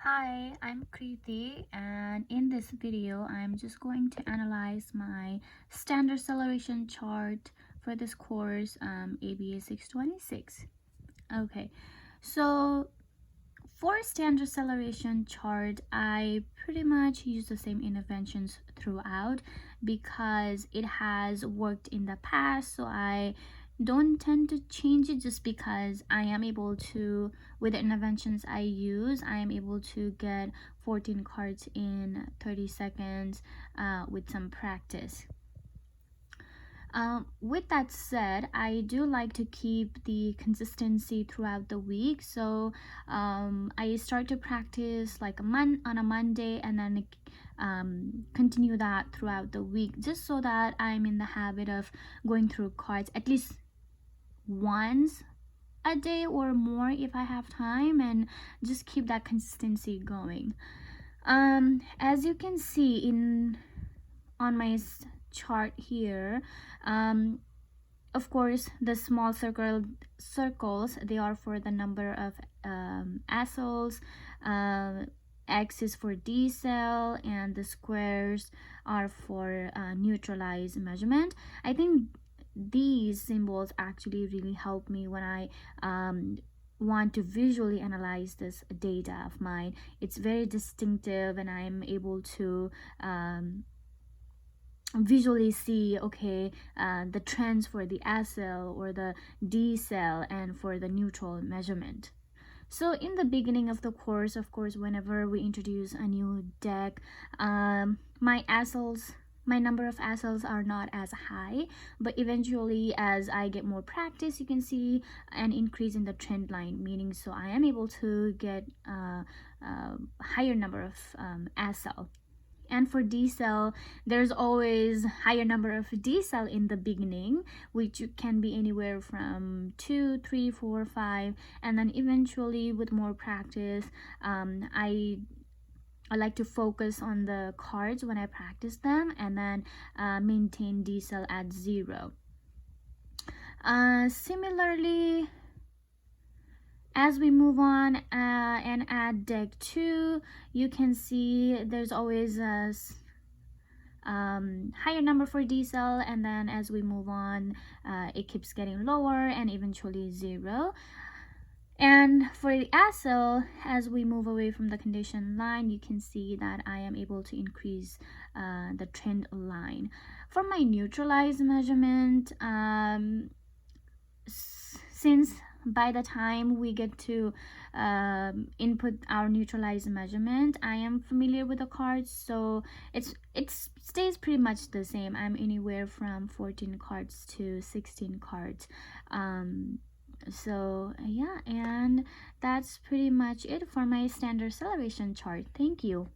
Hi, I'm Kriti, and in this video I'm just going to analyze my standard acceleration chart for this course, ABA 626. Okay, so for standard acceleration chart, I pretty much use the same interventions throughout because it has worked in the past, so I don't tend to change it just because I am able to, with the interventions I use, I am able to get 14 cards in 30 seconds with some practice. With that said, I do like to keep the consistency throughout the week. So I start to practice like on a Monday and then continue that throughout the week, just so that I'm in the habit of going through cards at least once a day or more if I have time, and just keep that consistency going. As you can see on my chart here, of course the small circles, they are for the number of accels, X is for decel, and the squares are for neutralize measurement. I think these symbols actually really help me when I want to visually analyze this data of mine. It's very distinctive and I'm able to visually see, okay, the trends for the accel or the decel and for the neutral measurement. So in the beginning of the course, of course, whenever we introduce a new deck, my number of accels are not as high, but eventually as I get more practice, you can see an increase in the trend line, meaning so I am able to get a higher number of accel. And for decel, there's always higher number of decel in the beginning, which can be anywhere from 2, 3, 4, 5, and then eventually with more practice, I like to focus on the cards when I practice them, and then maintain decel at 0. Similarly, as we move on and add deck 2, you can see there's always a higher number for decel, and then as we move on, it keeps getting lower and eventually 0. And for the accel, as we move away from the condition line, you can see that I am able to increase the trend line. For my neutralized measurement, since by the time we get to input our neutralized measurement, I am familiar with the cards, so it stays pretty much the same. I'm anywhere from 14 cards to 16 cards. So yeah, and that's pretty much it for my standard acceleration chart. Thank you.